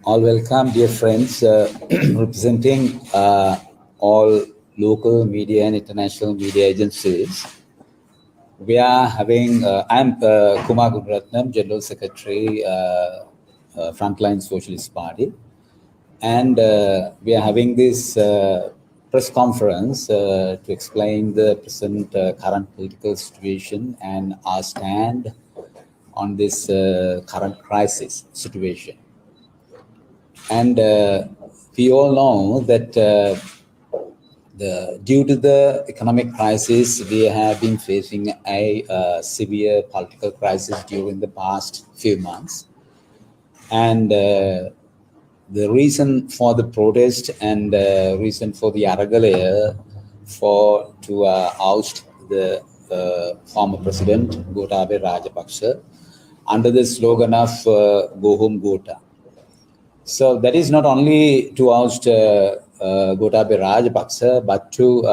All welcome, dear friends, representing all local media and international media agencies. We are having, I'm Kumar Gunaratnam, General Secretary, Frontline Socialist Party. And we are having this press conference to explain the present current political situation and our stand on this current crisis situation. And we all know that due to the economic crisis, we have been facing a severe political crisis during the past few months. And the reason for the protest and reason for the Aragalaya to oust the former president, Gotabaya Rajapaksa, under the slogan of Go Home Gota. So that is not only to oust Gotabaya Rajapaksa, but to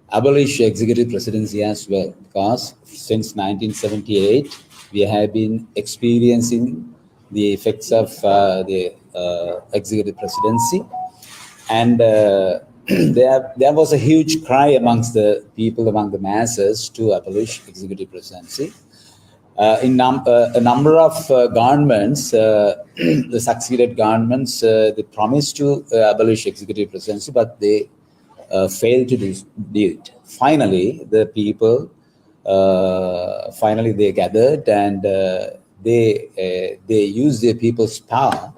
abolish executive presidency as well, because since 1978, we have been experiencing the effects of the executive presidency. And there was a huge cry amongst the people, among the masses, to abolish executive presidency. A number of governments, the succeeded governments, they promised to abolish executive presidency, but they failed to do it. Finally, the people, they gathered and they used their people's power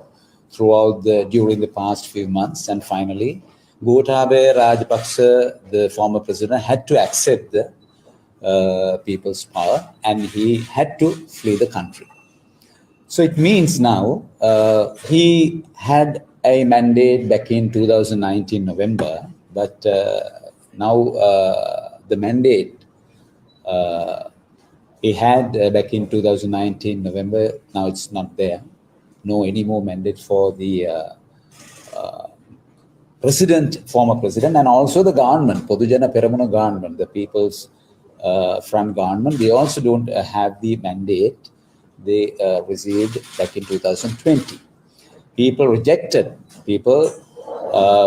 during the past few months, and finally, Gotabaya Rajapaksa, the former president, had to accept the people's power, and he had to flee the country. So it means now he had a mandate back in 2019 November, but now the mandate he had back in 2019 November, now it's not there. No any more mandate for the former president, and also the government, Podujana Peramuna government, the People's Front government. They also don't have the mandate they received back in 2020. People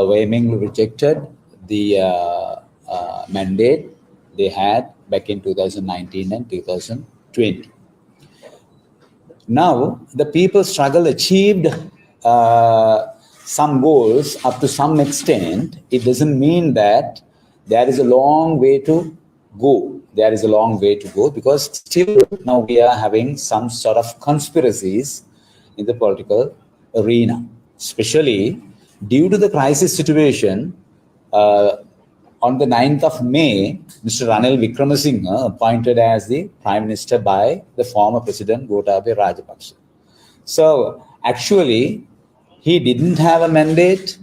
vehemently rejected the mandate they had back in 2019 and 2020. Now, the people's struggle achieved some goals up to some extent. It doesn't mean that there is a long way to go. There is a long way to go, because still now we are having some sort of conspiracies in the political arena, especially due to the crisis situation. On the 9th of May, Mr. Ranil Wickremesinghe appointed as the Prime Minister by the former President Gotabaya Rajapaksa. So actually, he didn't have a mandate.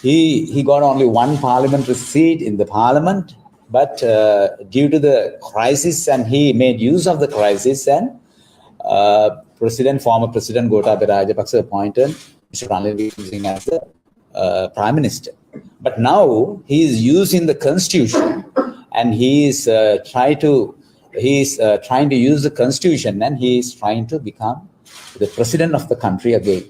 He got only one parliamentary seat in the parliament, but due to the crisis, and he made use of the crisis, and former President Gotabaya Rajapaksa appointed Mr. Ranil Wickremesinghe as the Prime Minister. But now he is using the Constitution, and he is trying to use the Constitution, and he is trying to become the president of the country again.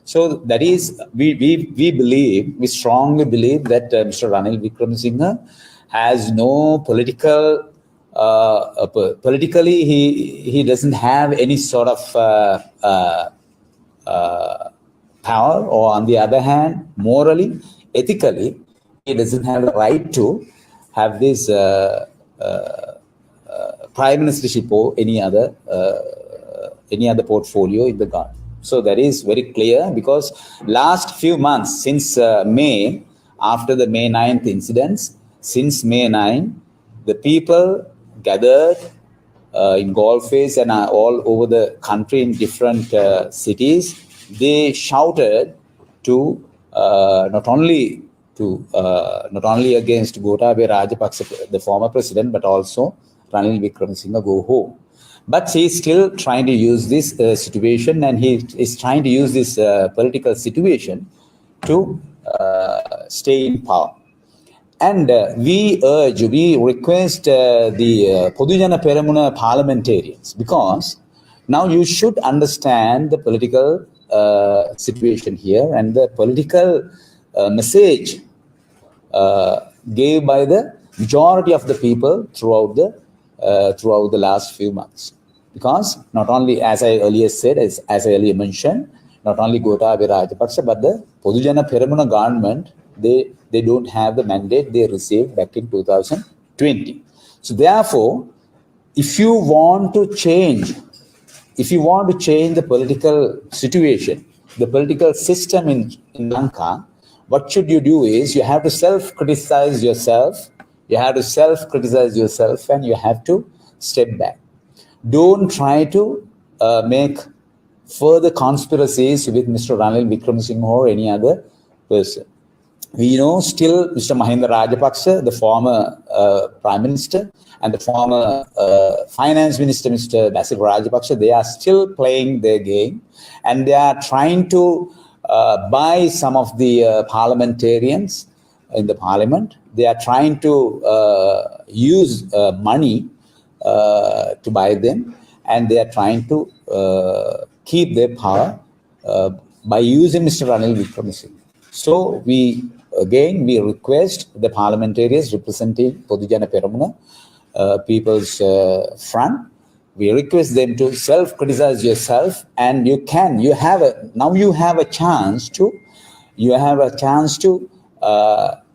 So that is, we strongly believe that Mr. Ranil Wickremesinghe has no politically he doesn't have any sort of power, or on the other hand, morally, ethically, he doesn't have the right to have this prime ministership or any other portfolio in the government. So that is very clear, because last few months, since May, after the May 9th incidents, since May 9, the people gathered in Galface and all over the country in different cities. They shouted to not only against Gotabaya Rajapaksa, the former president, but also Ranil Wickremesinghe go home. But he is still trying to use this situation, and he is trying to use this political situation to stay in power. And we request the Podujana Peramuna parliamentarians, because now you should understand the political situation here and the political message gave by the majority of the people throughout the last few months. Because not only, as I earlier said, as I earlier mentioned, not only Gotabaya Rajapaksa, but the Podujana Peramuna government, they don't have the mandate they received back in 2020. So therefore, if you want to change the political situation, the political system in Lanka, what should you do is you have to self-criticize yourself. You have to self-criticize yourself, and you have to step back. Don't try to make further conspiracies with Mr. Ranil Wickremesinghe or any other person. We know still Mr. Mahinda Rajapaksa, the former Prime Minister, and the former Finance Minister, Mr. Basil Rajapaksa, they are still playing their game, and they are trying to buy some of the parliamentarians in the parliament. They are trying to use money to buy them, and they are trying to keep their power by using Mr. Ranil Wickremesinghe. So we request the parliamentarians representing Podujana Peramuna People's Front. We request them to self-criticize yourself, and you have a chance to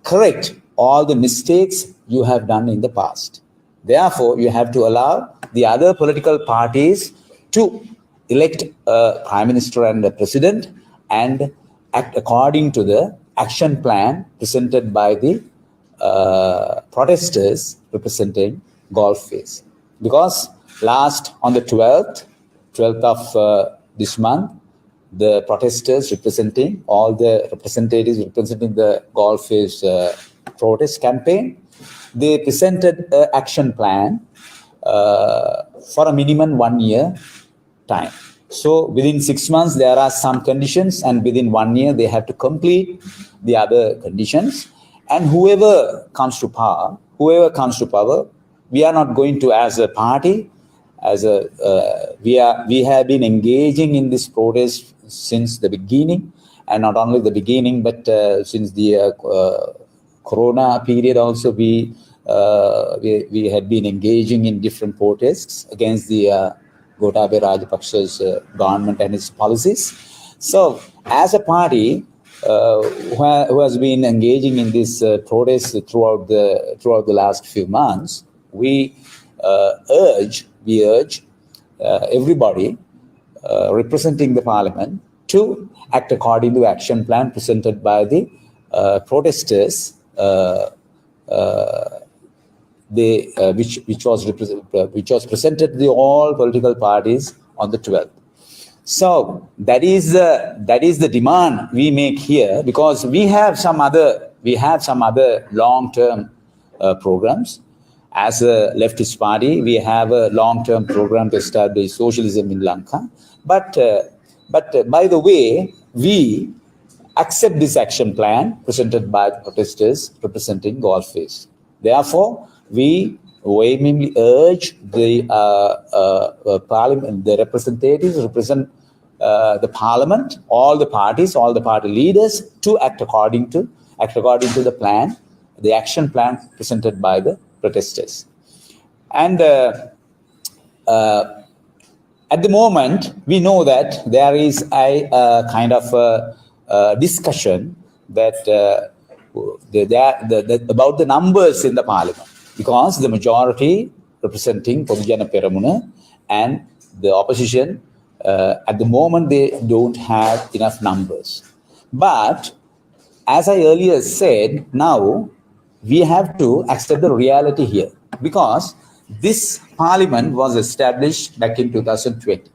correct all the mistakes you have done in the past. Therefore, you have to allow the other political parties to elect a prime minister and a president and act according to the action plan presented by the protesters representing Gulf Face. Because on the 12th of this month, the protesters representing all the representatives representing the Gulf Face protest campaign, they presented an action plan for a minimum 1 year time. So within 6 months, there are some conditions, and within 1 year, they have to complete the other conditions. And whoever comes to power, we are not going to, as a party, we have been engaging in this protest since the beginning, and not only the beginning, but since the Corona period also, we had been engaging in different protests against the Gotabaya Rajapaksa's government and its policies. So, as a party who has been engaging in this protest throughout the last few months, we urge everybody representing the parliament to act according to the action plan presented by the protesters, which was presented to all political parties on the 12th. So that is the demand we make here, because we have some other long-term programs. As a leftist party, we have a long-term program to establish socialism in Lanka. But by the way, we accept this action plan presented by the protesters representing Gulf Face. Therefore, we vehemently urge the parliament, the representatives represent the parliament, all the party leaders, to act according to the plan, the action plan presented by the protesters. And at the moment, we know that there is a kind of discussion that about the numbers in the parliament, because the majority representing Podujana Peramuna and the opposition, at the moment, they don't have enough numbers. But as I earlier said, now we have to accept the reality here, because this parliament was established back in 2020.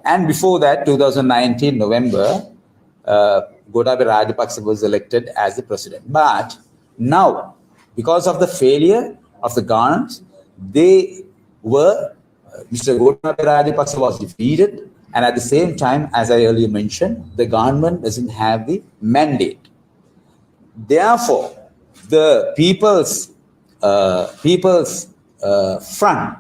And before that, 2019 November, Gotabaya Rajapaksa was elected as the president. But now, because of the failure of the government, they were, Mr. Gotabaya Rajapaksa was defeated, and at the same time, as I earlier mentioned, the government doesn't have the mandate. Therefore, the people's front,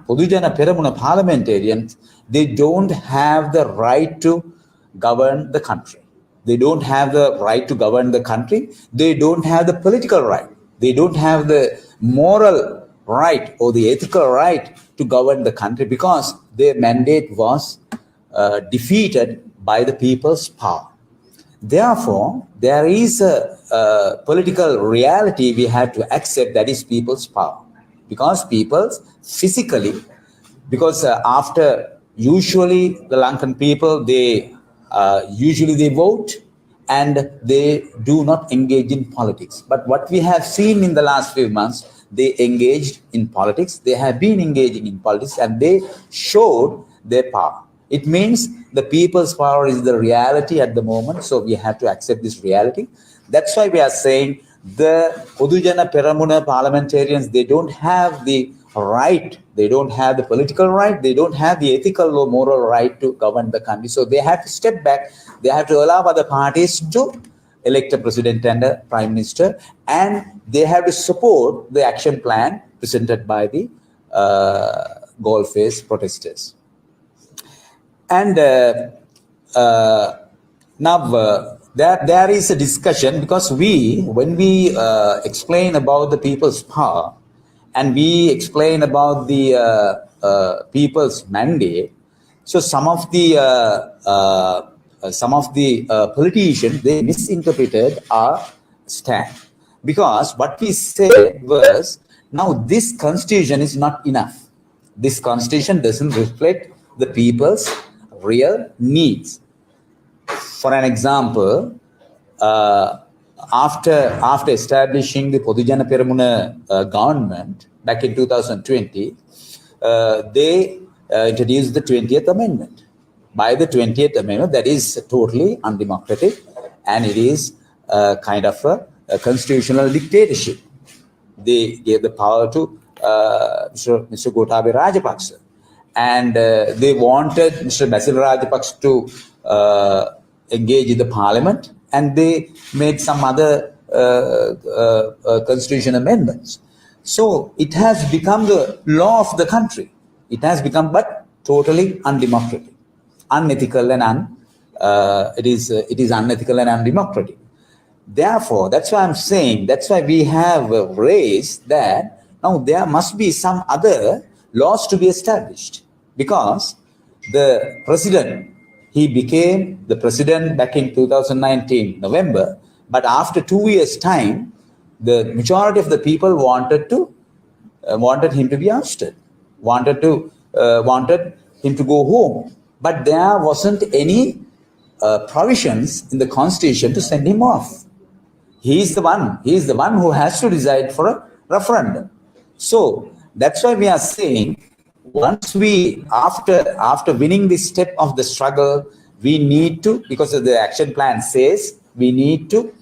Podujana Peramuna parliamentarians, they don't have the right to govern the country. They don't have the right to govern the country. They don't have the political right. They don't have the moral right or the ethical right to govern the country because their mandate was defeated by the people's power. Therefore, there is a political reality we have to accept, that is people's power. Because people physically, because after usually the Lankan people, they usually they vote and they do not engage in politics. But what we have seen in the last few months, they engaged in politics. They have been engaging in politics and they showed their power. It means the people's power is the reality at the moment, so we have to accept this reality. That's why we are saying the Podujana Peramuna parliamentarians, they don't have the right, they don't have the political right, they don't have the ethical or moral right to govern the country. So they have to step back, they have to allow other parties to elect a president and a prime minister, and they have to support the action plan presented by the goal-faced protesters. And now there is a discussion because when we explain about the people's power and we explain about the people's mandate, so some of the politicians, they misinterpreted our stand, because what we said was, now this constitution is not enough. This constitution doesn't reflect the people's real needs. For an example, after establishing the Podujana Peramuna government back in 2020, they introduced the 20th Amendment. By the 20th Amendment, that is totally undemocratic, and it is kind of a constitutional dictatorship. They gave the power to Mr. Gotabaya Rajapaksa. And they wanted Mr. Basil Rajapaksa to engage in the parliament, and they made some other constitution amendments. So it has become the law of the country. It has become, but totally undemocratic, unethical, and it is unethical and undemocratic. Therefore, that's why I'm saying, that's why we have raised that now there must be some other laws to be established, because the president, he became the president back in 2019 November, but after 2 years time, the majority of the people wanted him to be ousted, wanted him to go home, but there wasn't any provisions in the constitution to send him off. He is the one who has to decide for a referendum. So that's why we are saying, once we, after winning this step of the struggle, we need to, because of the action plan says, we need to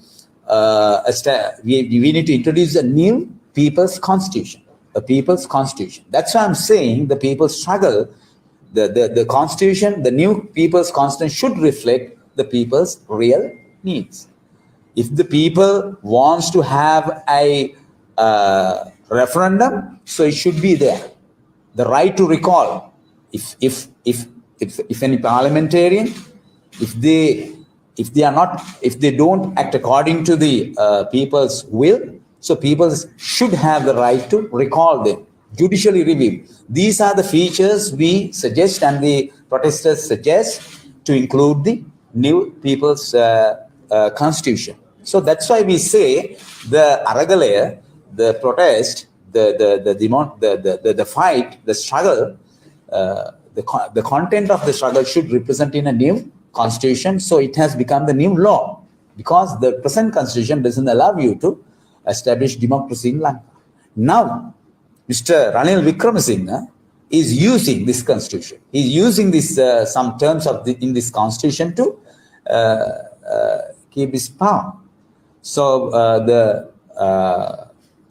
we need to introduce a new people's constitution, a people's constitution. That's why I'm saying the people's struggle, the constitution, the new people's constitution should reflect the people's real needs. If the people wants to have a referendum, so it should be there. The right to recall. If any parliamentarian, if they don't act according to the people's will, so people should have the right to recall them, judicially review. These are the features we suggest and the protesters suggest to include the new people's constitution. So that's why we say the Aragalaya, the protest, the fight, the struggle, the content of the struggle should represent in a new constitution. So it has become the new law, because the present constitution doesn't allow you to establish democracy in Lanka. Now, Mr. Ranil Wickremesinghe is using this constitution. He's using this some terms of in this constitution to keep his power. So the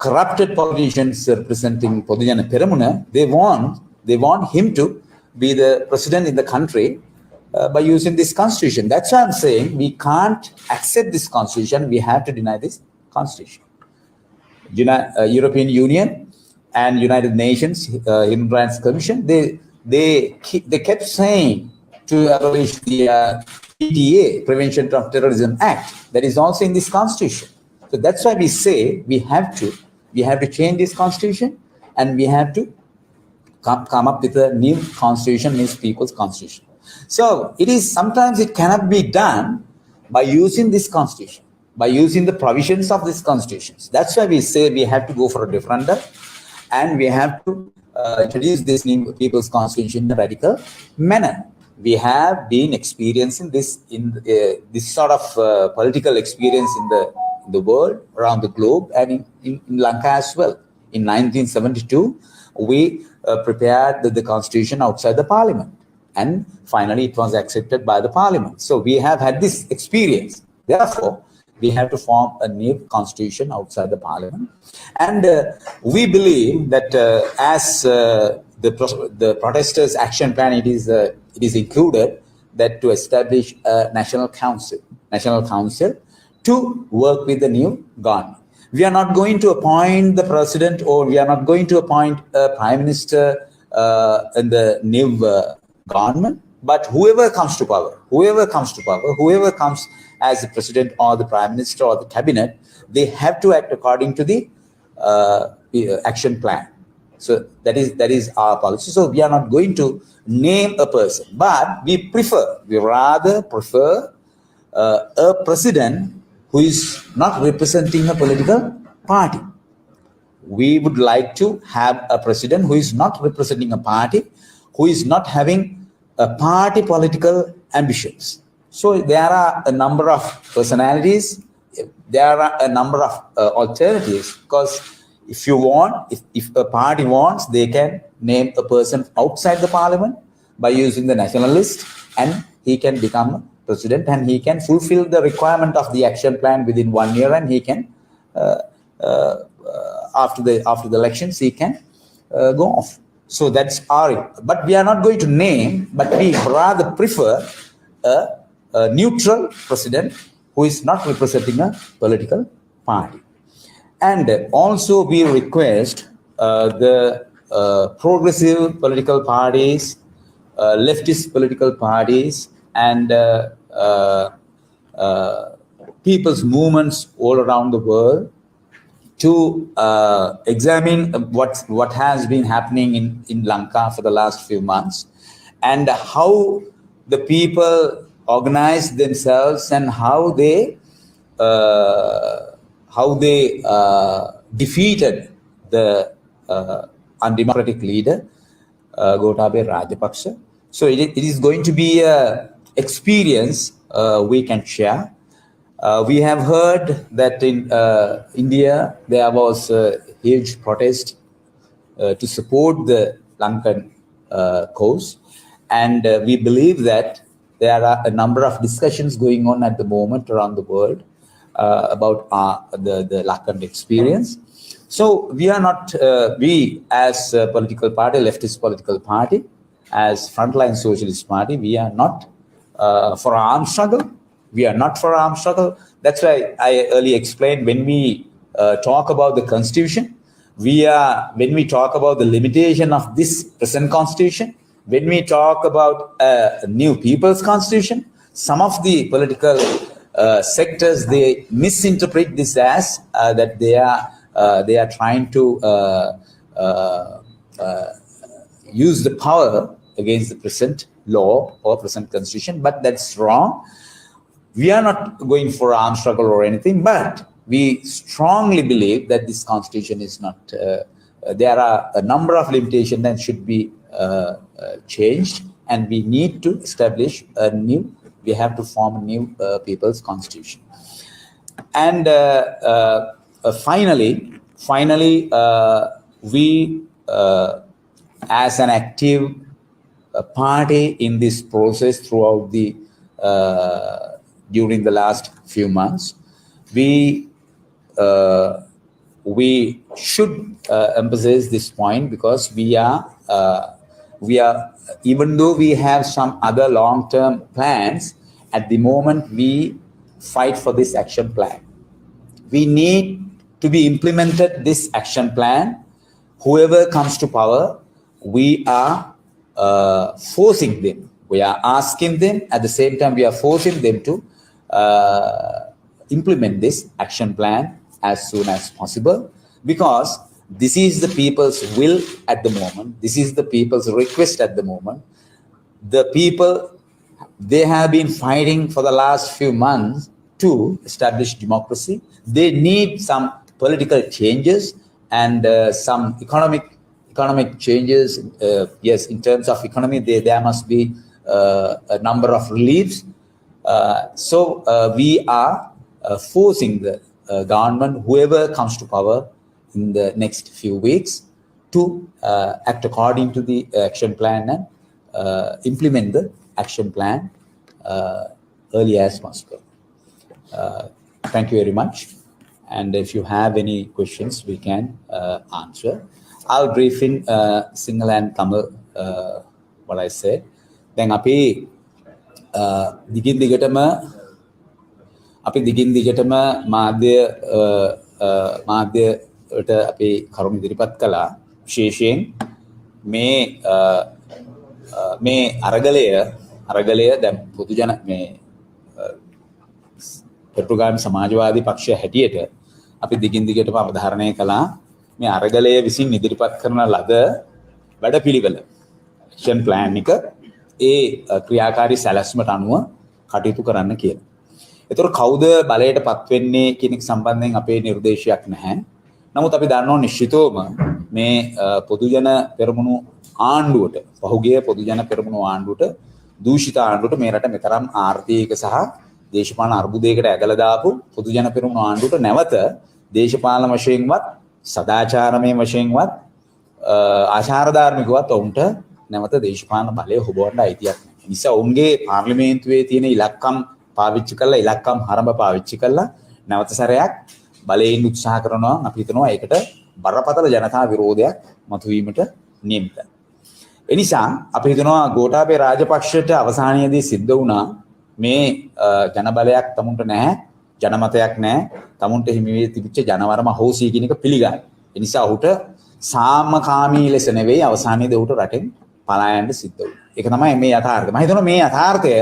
corrupted politicians representing Podujana Peramuna, they want him to be the president in the country by using this constitution. That's why I'm saying we can't accept this constitution. We have to deny this constitution. European Union and United Nations Human Rights Commission, they kept saying to abolish the PTA, Prevention of Terrorism Act, that is also in this constitution. So that's why we say we have to change this constitution, and we have to come up with a new constitution, means people's constitution. So sometimes it cannot be done by using this constitution, by using the provisions of this constitution. That's why we say we have to go for a referendum, and we have to introduce this new people's constitution in a radical manner. We have been experiencing this this sort of political experience in the world, around the globe, and in Lanka as well. In 1972, we prepared the constitution outside the parliament, and finally it was accepted by the parliament. So we have had this experience. Therefore, we have to form a new constitution outside the parliament. And we believe that as the protesters' action plan, it is included that to establish a national council to work with the new government. We are not going to appoint the president, or we are not going to appoint a prime minister in the new government, but whoever comes as the president or the prime minister or the cabinet, they have to act according to the action plan. So that is our policy. So we are not going to name a person, but we rather prefer a president who is not representing a political party. We would like to have a president who is not representing a party, who is not having a party political ambitions. So there are a number of personalities, there are a number of alternatives, because if a party wants, they can name a person outside the parliament by using the national list, and he can become president, and he can fulfill the requirement of the action plan within 1 year, and he can after the elections he can go off. So that's but we are not going to name, but we rather prefer a neutral president who is not representing a political party. And also we request the progressive political parties, leftist political parties, and people's movements all around the world to examine what has been happening in Lanka for the last few months, and how the people organize themselves, and how they defeated the undemocratic leader Gotabaya Rajapaksa. So it is going to be an experience we can share. We have heard that in India there was a huge protest to support the Lankan cause, and we believe that there are a number of discussions going on at the moment around the world about the Lankan experience. So we are not, we as a political party, leftist political party, as Frontline Socialist Party, we are not for armed struggle. We are not for armed struggle. That's why I earlier explained, when we talk about the constitution, when we talk about the limitation of this present constitution, when we talk about a new people's constitution, some of the political sectors, they misinterpret this as that they are trying to use the power against the present law or present constitution, but that's wrong. We are not going for armed struggle or anything, but we strongly believe that this constitution is not, there are a number of limitations that should be changed, and we need to establish we have to form a new people's constitution. And finally, we as an active party in this process throughout the during the last few months. We uh, we should emphasize this point because we are even though we have some other long-term plans, at the moment we fight for this action plan. We need to be implemented this action plan. Whoever comes to power, we are forcing them. We are asking them. At the same time, we are forcing them to implement this action plan as soon as possible, because this is the people's will at the moment. This is the people's request at the moment. The people, they have been fighting for the last few months to establish democracy. They need some political changes and some economic changes. Yes, in terms of economy, there must be a number of reliefs. So we are forcing the government, whoever comes to power in the next few weeks, to act according to the action plan and implement the action plan early as possible. Thank you very much. And if you have any questions, we can answer. I'll brief in Sinhala and Tamil what I said. Then api digin digatama මාධ්‍යයට අපි කරුණු ඉදිරිපත් කළා. විශේෂයෙන් මේ අරගලය දැන් පොදු ජන මේ පෙට්‍රෝගාමී සමාජවාදී පක්ෂය හැටියට අපි දිගින් දිගටම අවධාරණය කළා මේ අරගලය විසින් ඉදිරිපත් කරන ලද වැඩපිළිවෙල ඇක්ෂන් ප්ලෑන් එක ඒ ක්‍රියාකාරී සැලැස්මට අනුව කටයුතු කරන්න කියලා. ඒතර කවුද බලයට පත් වෙන්නේ කියන එක සම්බන්ධයෙන් අපේ නිර්දේශයක් නැහැ. නමුත් අපි දන්නවා නිශ්චිතවම මේ පොදු ජන පෙරමුණු ආණ්ඩුවට, පහුගිය පොදු ජන පෙරමුණු ආණ්ඩුවට, දූෂිත ආණ්ඩුවට මේ රට මෙතරම් ආර්ථික සහ දේශපාලන අර්බුදයකට ඇගලා දාපු පොදු ජන පෙරමුණු ආණ්ඩුවට නැවත දේශපාලන වශයෙන්වත්, සදාචාරමය වශයෙන්වත්, ආචාර ධාර්මිකවත් ඔවුන්ට නැවත දේශපාලන බලය හොබවන්න අයිතියක් නැහැ. ඒ නිසා ඔවුන්ගේ පාර්ලිමේන්තුවේ තියෙන ඉලක්කම් පාවිච්චි කරලා, ඉලක්කම් හරඹ පාවිච්චි කරලා නැවත සැරයක් බලයෙන් උත්සාහ කරනවා. අපි හිතනවා ඒකට බරපතල ජනතා විරෝධයක් මතුවීමට නියමිතයි. ඒ නිසා අපි හිතනවා ගෝඨාභය රාජපක්ෂට අවසානයේදී සිද්ධ වුණා මේ ජනබලයක් තමුන්ට නැහැ, ජනමතයක් නැහැ, තමුන්ට හිමි වී තිබිච්ච ජනවරම හොසී කියන එක පිළිගන්න. ඒ නිසා ඔහුට සාමකාමී ලෙස නෙවෙයි අවසානයේදී ඔහුට රටෙන් පලා යන්න සිද්ධ වුණා. ඒක තමයි මේ යථාර්ථය. මම හිතනවා මේ යථාර්ථය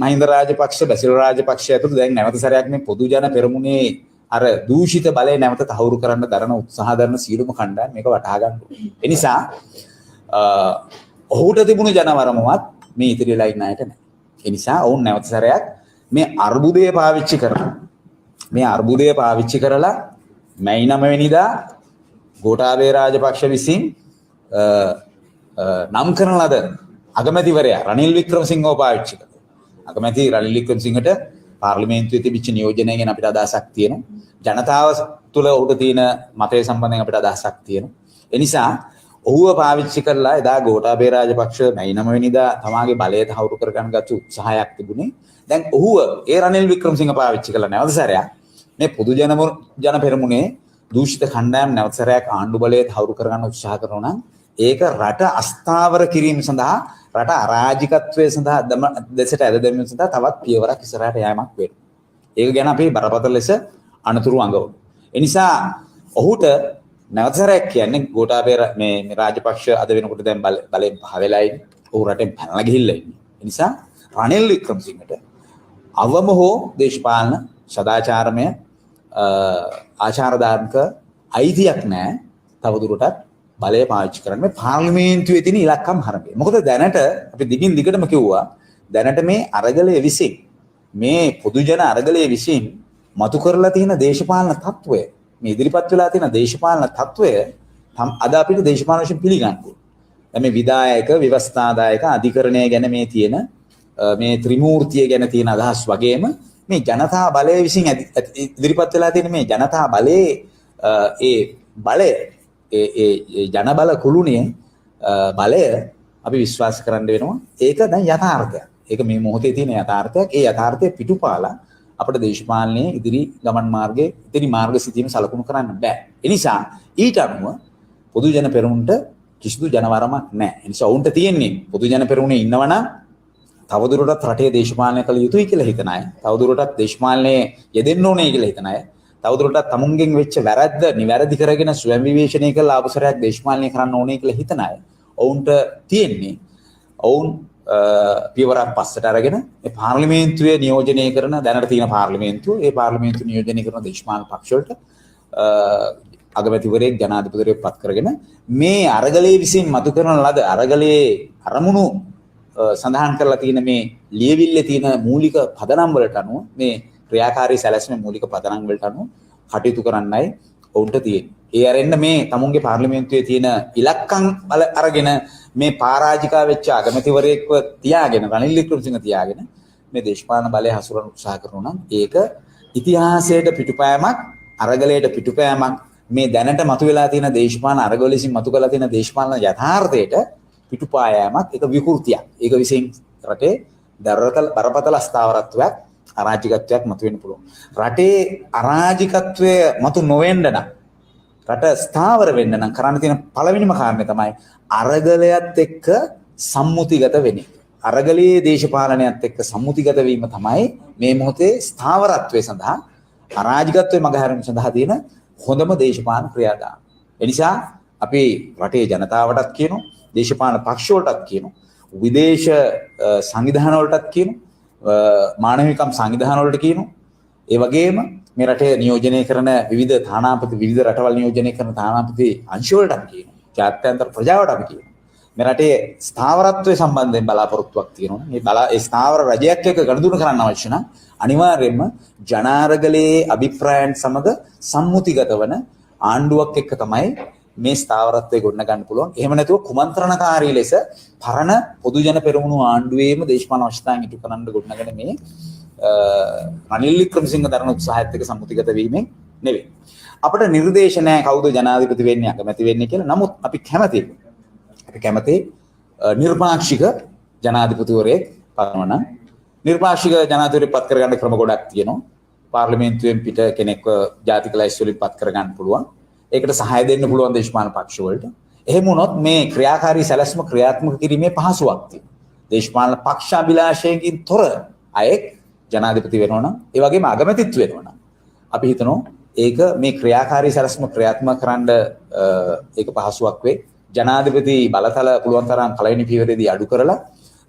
මහින්ද රාජපක්ෂ, බැසිල් රාජපක්ෂ ඇතුළු දැන් නැවත සැරයක් මේ පොදු ජන පෙරමුණේ අර දූෂිත බලය නැවත තහවුරු කරන්න දරන උත්සාහ දරන සියලුම කණ්ඩායම් මේක වටහා ගන්න ඕනේ. ඒ නිසා ඔහුට තිබුණු ජනවරමවත් මේ ඉතිරිලා ඉන්න අයට නැහැ. ඒ නිසා ඔවුන් නැවත සැරයක් මේ අර්බුදය පාවිච්චි කරලා මැයි 9 වෙනිදා ගෝඨාභය රාජපක්ෂ විසින් නම් කරන ලද අගමැතිවරයා රනිල් වික්‍රමසිංහව පාවිච්චි කළා. අගමැති රනිල් වික්‍රමසිංහට පාර්ලිමේන්තුවේ තිබිච්ච නියෝජනය ගැන අපිට අදහසක් තියෙනවා. ජනතාව තුළ ඔහුට තියෙන මතය සම්බන්ධයෙන් අපිට අදහසක් තියෙනවා. ඒ නිසා ඔහුව පාවිච්චි කරලා එදා ගෝඨාභය රාජපක්ෂ මැයි 9 වෙනිදා තමාගේ බලය තහවුරු කරගන්න ගත්ත උත්සාහයක් තිබුණේ. දැන් ඔහුව ඒ රනිල් වික්‍රමසිංහ පාවිච්චි කරලා නැවත සැරයක් මේ පොදු ජන පෙරමුණේ දූෂිත කණ්ඩායම් නැවත සැරයක් ආණ්ඩු බලය තහවුරු කරගන්න උත්සාහ කරනවා නම් ඒක රට අස්ථාවර කිරීම සඳහා, රට අරාජිකත්වයේ සඳහා දෙසට ඇද දැමීම සඳහා තවත් පියවරක් ඉස්සරහට යෑමක් වෙනවා. ඒක ගැන අපි බරපතල ලෙස අනතුරු අඟවනවා. ඒ නිසා ඔහුට නැවත සැරයක් කියන්නේ ගෝඨාභය මේ රාජපක්ෂ අද වෙනකොට දැන් බලෙන් පහ වෙලා ඉන්නේ. ඔහු රටෙන් පැනලා ගිහිල්ලා ඉන්නේ. ඒ නිසා රනිල් වික්‍රමසිංහට අවම හෝ දේශපාලන, සදාචාරමය, ආචාර ධාර්මික අයිතියක් නැහැ තවදුරටත් බලය පාවිච්චි කරන්න මේ පාර්ලිමේන්තුවේ තියෙන ඉලක්කම් හරඹේ. මොකද දැනට අපි දිගින් දිගටම කිව්වා දැනට මේ අරගලයේ විසින්, මේ පොදු ජන අරගලයේ විසින් මතු කරලා තියෙන දේශපාලන තත්වය, මේ ඉදිරිපත් වෙලා තියෙන දේශපාලන තත්වය අද අපිට දේශපාලන වශයෙන් පිළිගන්න ඕනේ. දැන් මේ විධායක, ව්‍යවස්ථාදායක, අධිකරණය ගැන මේ තියෙන මේ ත්‍රිමූර්තිය ගැන තියෙන අදහස් වගේම මේ ජනතා බලය විසින් ඉදිරිපත් වෙලා තියෙන මේ ජනතා බලයේ ඒ බලය, ඒ ජනබල කුළුණේ බලය අපි විශ්වාස කරන්න වෙනවා. ඒක දැන් යථාර්ථයක්. ඒක මේ මොහොතේ තියෙන යථාර්ථයක්. ඒ යථාර්ථය පිටුපාලා අපේ දේශපාලනයේ ඉදිරි ගමන් මාර්ගයේ ඉදිරි මාර්ග සිතීම සලකුණු කරන්න බෑ. ඒ නිසා ඊට අනුව පොදු ජන පෙරමුණට කිසිදු ජනවරමක් නැහැ. ඒ නිසා උන්ට තියෙන්නේ පොදු ජන පෙරමුණේ ඉන්නවනම් තවදුරටත් රටේ දේශපාලනය කළ යුතුයි කියලා හිතන අය, තවදුරටත් දේශපාලනයේ යෙදෙන්න ඕනේ කියලා හිතන අය, තවදුරටත් තමුන්ගෙන් වෙච්ච වැරද්ද නිවැරදි කරගෙන ස්වයං විවේචනය කළ අවසරයක් දේශපාලනය කරන්න ඕනේ කියලා හිතන අය, ඔවුන්ට තියෙන්නේ ඔවුන් පියවරක් පස්සට අරගෙන මේ පාර්ලිමේන්තුවේ නියෝජනය කරන දැනට තියෙන පාර්ලිමේන්තුව, ඒ පාර්ලිමේන්තුව නියෝජනය කරන දේශපාලන පක්ෂ වලට අගමැතිවරයෙක් ජනාධිපතිවරයෙක් පත් කරගෙන මේ අරගලයේ විසින් මතු කරන ලද අරගලයේ අරමුණු සඳහන් කරලා තියෙන මේ ලියවිල්ලේ තියෙන මූලික පදනම් වලට අනුව මේ ක්‍රියාකාරී සැලැස්මේ මූලික පදනම් වලට අනුව කටයුතු කරන්නයි ඔවුන්ට තියෙන්නේ. ඒ අරෙන්න මේ තමුන්ගේ පාර්ලිමේන්තුවේ තියෙන ඉලක්කම් වල අරගෙන මේ පරාජිකා වෙච්ච අගමැතිවරයෙක්ව තියාගෙන රනිල් වික්‍රමසිංහ තියාගෙන මේ දේශපාලන බලය හසුරවන්න උත්සාහ කරනවා නම් ඒක ඉතිහාසයට පිටුපෑමක්, අරගලයට පිටුපෑමක්, මේ දැනට මතුවලා තියෙන දේශපාලන අරගල විසින් මතු කරලා තියෙන දේශපාලන යථාර්ථයට පිටුපායෑමක්, ඒක විකෘතියක්. ඒක විසින් රටේ බරපතල ස්ථාවරත්වයක්, අරාජිකත්වයක් මතුවෙන්න පුළුවන්. රටේ අරාජිකත්වය මතු නොවෙන්න නම්, රට ස්ථාවර වෙන්න නම් කරන්න තියෙන පළවෙනිම කාරණය තමයි අරගලයත් එක්ක සම්මුතිගත වෙන එක. අරගලයේ දේශපාලනයත් එක්ක සම්මුතිගත වීම තමයි මේ මොහොතේ ස්ථාවරත්වය සඳහා, අරාජිකත්වයේ මගහැරීම සඳහා තියෙන හොඳම දේශපාලන ක්‍රියාදාම. ඒ නිසා අපි රටේ ජනතාවටත් කියනවා, දේශපාලන පක්ෂ වලටත් කියනවා, විදේශ සංවිධාන වලටත් කියනවා, මානවිකම් සංවිධාන වලට කියනවා. ඒ වගේම මේ රටේ නියෝජනය කරන විවිධ තානාපති, විවිධ රටවල් නියෝජනය කරන තානාපති අංශ වලටත් කියනවා. ජාත්‍යන්තර ප්‍රජාවට අපි කියනවා. මේ රටේ ස්ථාවරත්වයේ සම්බන්ධයෙන් බලාපොරොත්තුවක් තියෙනවා. මේ ස්ථාවර රජයක් එක්ක ගනුදෙනු කරන්න අවශ්‍ය නම් අනිවාර්යයෙන්ම ජනාරගලයේ අභිප්‍රායන් සමග සම්මුතිගත වන ආණ්ඩුවක් එක්ක තමයි මේ ස්ථාවරත්වය ගොඩනගන්න පුළුවන්. එහෙම නැතුව කුමන්ත්‍රණකාරී ලෙස පරණ පොදු ජන පෙරමුණු ආණ්ඩුවේම දේශපාලන අවශ්‍යතාවන් ඉටු කරන්න ගොඩනගන මේ රනිල් වික්‍රමසිංහ දරන උත්සාහයත් එක්ක සම්මුතිගත වීමෙන් නෙවෙයි. අපිට නිර්දේශ නැහැ කවුද ජනාධිපති වෙන්නේ, අගමැති වෙන්නේ කියලා. නමුත් අපි කැමති නිර්පාක්ෂික ජනාධිපතිවරයෙක් පත්වන නම්, නිර්පාක්ෂික ජනාධිපතිවරයෙක් පත් කරගන්න ක්‍රම ගොඩක් තියෙනවා. පාර්ලිමේන්තුවෙන් පිට කෙනෙක්ව ජාතික ලයිස්ට් වලින් පත් කරගන්න පුළුවන්. ඒකට සහාය දෙන්න පුළුවන් දේශපාලන පක්ෂ වලට. එහෙම වුණොත් මේ ක්‍රියාකාරී සැලැස්ම ක්‍රියාත්මක කිරීමේ පහසුවක් තියෙනවා. දේශපාලන පක්ෂ අභිලාෂයකින් තොර අයෙක් ජනාධිපති වෙනවා නම්, ඒ වගේම අගමැතිත්ව වෙනවා නම් අපි හිතනවා ඒක මේ ක්‍රියාකාරී සැලැස්ම ක්‍රියාත්මක කරන්න ඒක පහසුවක් වේ. ජනාධිපති බලතල පුළුවන් තරම් පළවෙනි පියවරේදී අඩු කරලා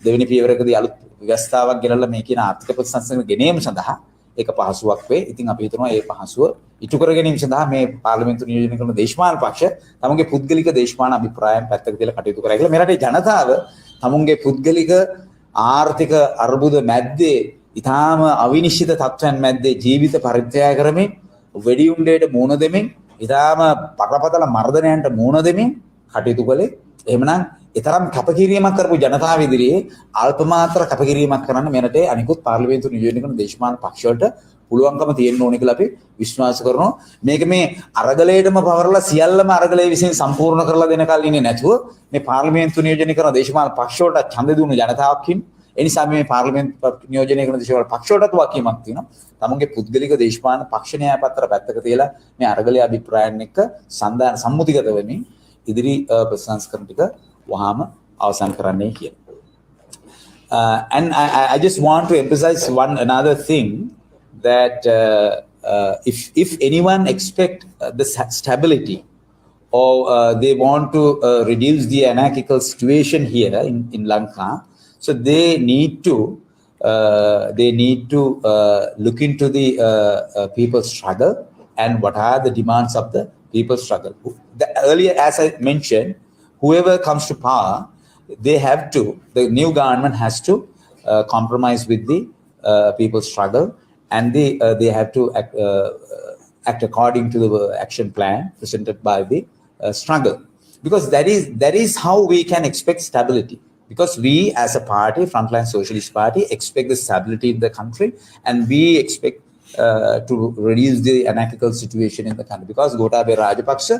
දෙවෙනි පියවරකදී අලුත් ව්‍යවස්ථාවක් ගෙනල්ලා මේ කියන ආර්ථික ප්‍රතිසංස්කරණ ගෙනීම සඳහා ඒක පහසුවක් වේ. ඉතින් අපි හිතනවා මේ පහසුව ඉටු කර ගැනීම සඳහා මේ පාර්ලිමේන්තු නියෝජනය කරන දේශපාලන පක්ෂ තමුන්ගේ පුද්ගලික දේශපාලන අභිප්‍රායන් පැත්තක දාලා කටයුතු කරා කියලා. මේ රටේ ජනතාව තමුන්ගේ පුද්ගලික ආර්ථික අර්බුද මැද්දේ, ඊටාම අවිනිශ්චිත තත්ත්වයන් මැද්දේ ජීවිත පරිත්‍යාග කරමින්, වෙඩි උණ්ඩයට මුහුණ දෙමින්, ඊටාම පරපතල මර්ධනයන්ට මුහුණ දෙමින් කටයුතු කළේ. එහෙමනම් ඊතරම් කැපකිරීමක් කරපු ජනතාව ඉදිරියේ අල්පමාත්‍ර කැපකිරීමක් කරන්න මේ රටේ අනිකුත් පාර්ලිමේන්තු නියෝජනය කරන දේශපාලන පක්ෂ වලට පුළුවන්කම තියෙන්න ඕනේ කියලා අපි විශ්වාස කරනවා. මේක මේ අරගලයටම පවරලා සියල්ලම අරගලයේ විසින් සම්පූර්ණ කරලා දෙන කල් ඉන්නේ නැතුව මේ පාර්ලිමේන්තු නියෝජනය කරන දේශපාලන පක්ෂ වලට ඡන්දෙ දුණු ජනතාවක් ඉන්නේ. ඒ නිසා මේ පාර්ලිමේන්තු නියෝජනය කරන දේශපාලන පක්ෂ වලටත් වගකීමක් තියෙනවා. තමුන්ගේ පුද්ගලික දේශපාලන පක්ෂ න්‍යාය පත්‍ර පැත්තක තියලා මේ අරගලයේ අභිප්‍රායන් එක්ක සම්මුතිගත වෙමින් ඉදිරි ප්‍රතිසංස්කරණ ටික වහාම අවසන් කරන්නයි කියලා. And I just want to emphasize another thing that if anyone expect the stability or they want to reduce the anarchical situation here in Lanka, so they need to look into the people's struggle and what are the demands of the people's struggle. Earlier, as I mentioned, whoever comes to power, the new government has to compromise with the people's struggle, and they have to act according to the action plan presented by the struggle, because that is how we can expect stability. Because we as a party, Frontline Socialist Party, expect the stability in the country, and we expect to reduce the anarchical situation in the country. Because Gotabaya Rajapaksa,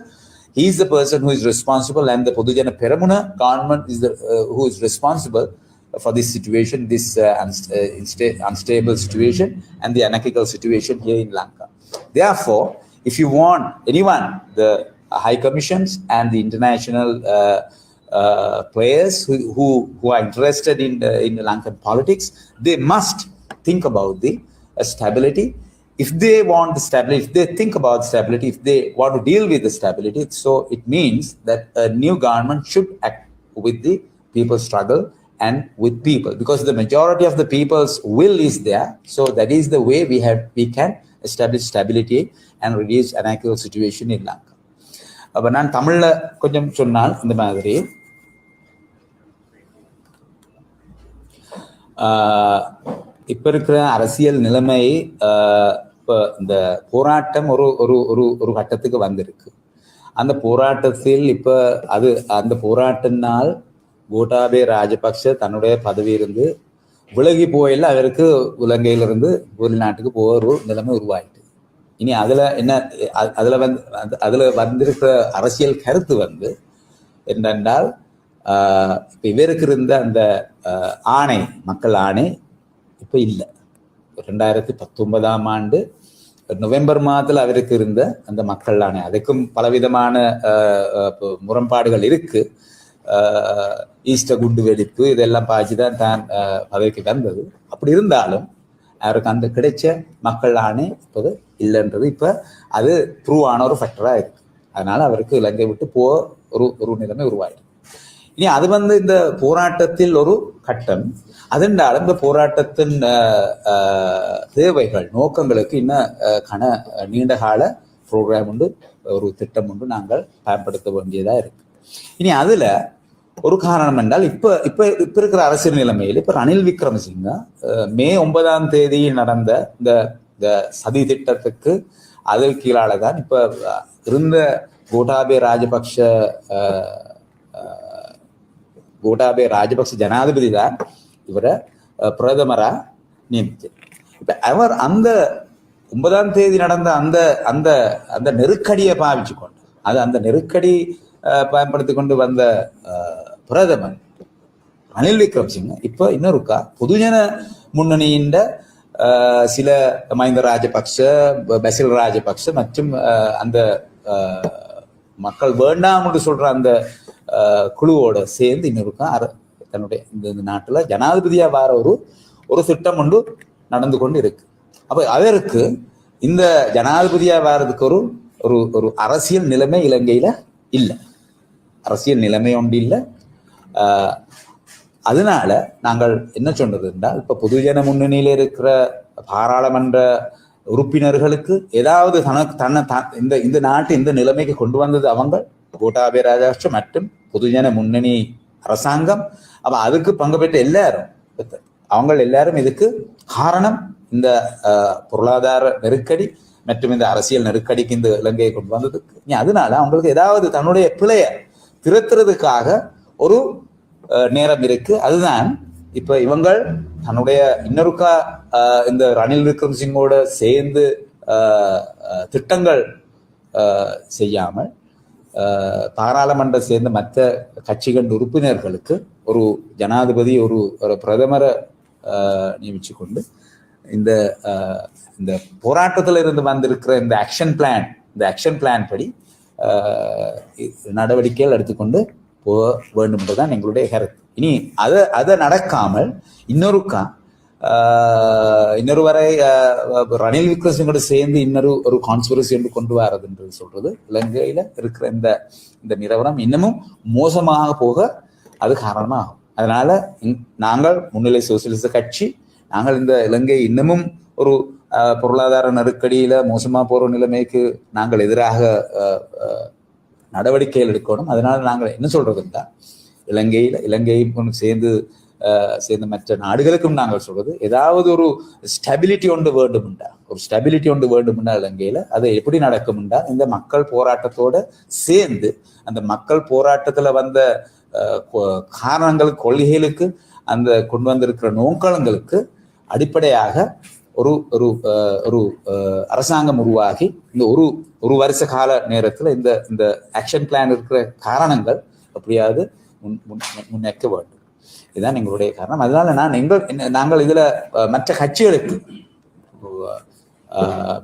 he is the person who is responsible, and the Podujana Peramuna government is who is responsible for this situation, this unstable situation and the anarchical situation here in Lanka. Therefore, if you want anyone, the high commissions and the international players who are interested in Lankan politics, they must think about the stability. If they want the stability, if they think about stability, if they want to deal with the stability, so it means that a new government should act with the people's struggle and with people, because the majority of the people's will is there. So that is the way we can establish stability and reduce anarchical situation in Lanka. அப்ப நான் தமிழ்ல கொஞ்சம் சொன்னால் இந்த மாதிரி இப்ப இருக்கிற அரசியல் நிலைமை, இப்போ இந்த போராட்டம் ஒரு ஒரு ஒரு ஒரு கட்டத்துக்கு வந்திருக்கு. அந்த போராட்டத்தில் இப்ப அந்த போராட்டினால் கோட்டாபய ராஜபக்ஷ தன்னுடைய பதவியிலிருந்து விலகி போயில அவருக்கு இலங்கையிலிருந்து வெளிநாட்டுக்கு போக ஒரு நிலைமை உருவாயிட்டு. இனி அதுல வந்திருக்கிற அரசியல் கருத்து என்னென்றால், இப்ப இவருக்கு இருந்த அந்த ஆணை, மக்கள் ஆணை இப்ப இல்லை. 2019 ஆண்டு நவம்பர் மாதத்தில் அவருக்கு இருந்த அந்த மக்கள் ஆணை, அதுக்கும் பலவிதமான முரண்பாடுகள் இருக்கு. ஈஸ்டர் குண்டு வெடிப்பு இதெல்லாம் பாய்ச்சிதான் தான் பதவிக்கு வந்தது. அப்படி இருந்தாலும் அவருக்கு அந்த கிடைச்ச மக்கள் ஆணை இப்போது இல்லைன்றது இப்ப அது ப்ரூவ் ஆன ஒரு ஃபேக்டரா இருக்கு. அதனால அவருக்கு இலங்கை விட்டு போக ஒரு நிலைமை உருவாயிருக்கு. இனி அது இந்த போராட்டத்தில் ஒரு கட்டம். அதென்றாலும் இந்த போராட்டத்தின் தேவைகள், நோக்கங்களுக்கு இன்னும் நீண்ட கால ப்ரோக்ராம் உண்டு, ஒரு திட்டம் உண்டு நாங்கள் பயன்படுத்த வேண்டியதா இருக்கு. இனி அதுல ஒரு காரணம் என்றால், இப்ப இருக்கிற அரசியல் நிலைமையில் இப்ப ரணில் விக்ரமசிங்க மே 9 நடந்த இந்த சதி திட்டத்துக்கு அதில் கீழாலதான் இப்ப இருந்த கோட்டாபய ராஜபக்ஷ ஜனாதிபதி தான் இவரை பிரதமரா நியமிச்சு. இப்ப அவர் அந்த 9 நடந்த அந்த நெருக்கடியை பாவிச்சு கொண்டு, அந்த நெருக்கடி பயன்படுத்தி கொண்டு வந்த பிரதமர் ரணில் விக்ரமசிங்க இப்ப இன்னொருக்கா பொதுஜன முன்னணியின் சில மஹிந்த ராஜபக்ஷ, பசில் ராஜபக்ஷ மற்றும் அந்த மக்கள் வேண்டாம் என்று சொல்ற அந்த குழுவோட சேர்ந்து இன்னொருக்கா தன்னுடைய இந்த நாட்டுல ஜனாதிபதியா வார ஒரு திட்டம் ஒன்று நடந்து கொண்டு இருக்கு. அப்ப அதற்கு இந்த ஜனாதிபதியா வாரதுக்கு ஒரு அரசியல் நிலைமை இலங்கையில இல்லை, அரசியல் நிலைமை ஒன்று இல்லை. அதனால நாங்கள் என்ன சொன்னது என்றால், இப்ப பொதுஜன முன்னணியில இருக்கிற பாராளுமன்ற உறுப்பினர்களுக்கு ஏதாவது இந்த நாட்டு இந்த நிலைமைக்கு கொண்டு வந்தது அவங்க கோட்டாபய ராஜபக்ஷ மற்றும் பொதுஜன முன்னணி அரசாங்கம். அப்ப அதுக்கு பங்கு பெற்ற எல்லாரும், அவங்க எல்லாரும் இதுக்கு காரணம் இந்த பொருளாதார நெருக்கடி மற்றும் இந்த அரசியல் நெருக்கடிக்கு இந்த இலங்கையை கொண்டு வந்ததுக்கு. அதனால அவங்களுக்கு ஏதாவது தன்னுடைய பிழைய திருத்துறதுக்காக ஒரு நேரம் இருக்கு. அதுதான் இப்ப இவங்கள் தன்னுடைய இன்னொருக்கா இந்த ரணில் விக்ரமசிங்கோட சேர்ந்து திட்டங்கள் செய்யாமல் பாராளுமன்ற சேர்ந்த மற்ற கட்சிகள் உறுப்பினர்களுக்கு ஒரு ஜனாதிபதி ஒரு பிரதமரை நியமிச்சு கொண்டு இந்த போராட்டத்தில் இருந்து வந்திருக்கிற இந்த ஆக்ஷன் பிளான் படி நடவடிக்கைகள் எடுத்துக்கொண்டு போக வேண்டும் என்றுதான் எங்களுடைய கருத்து. இனி அதை நடக்காமல் இன்னொரு வரை ரணில் விக்ரமசிங்கோடு சேர்ந்து ஒரு கான்ஸ்பிரசி என்று கொண்டு வரதுன்றது சொல்றது இலங்கையில இருக்கிற இந்த நிலவரம் இன்னமும் மோசமாக போக அது காரணமாகும். அதனால நாங்கள் முன்னிலை சோசியலிச கட்சி நாங்கள் இந்த இலங்கை இன்னமும் ஒரு பொருளாதார நெருக்கடியில மோசமா போற நிலைமைக்கு நாங்கள் எதிராக நடவடிக்கைகள் எடுக்கணும். அதனால நாங்கள் என்ன சொல்றதுன்னா, இலங்கையும் சேர்ந்து மற்ற நாடுகளுக்கும் நாங்கள் சொல்றது, ஏதாவது ஒரு ஸ்டெபிலிட்டி ஒன்று வேண்டும்டா இலங்கையில அது எப்படி நடக்கும்டா, இந்த மக்கள் போராட்டத்தோட சேர்ந்து அந்த மக்கள் போராட்டத்துல வந்த காரணங்கள், கொள்கைகளுக்கு, அந்த கொண்டு வந்திருக்கிற நோக்கங்களுக்கு அடிப்படையாக ஒரு ஒரு அரசாங்கம் உருவாகி இந்த ஒரு வருஷ கால நேரத்துல இந்த ஆக்ஷன் பிளான் இருக்கிற காரணங்கள் அப்படியாவது முன்வைக்க வேண்டும். இதுதான் எங்களுடைய காரணம். அதனால நாங்கள் இதுல மற்ற கட்சிகளுக்கு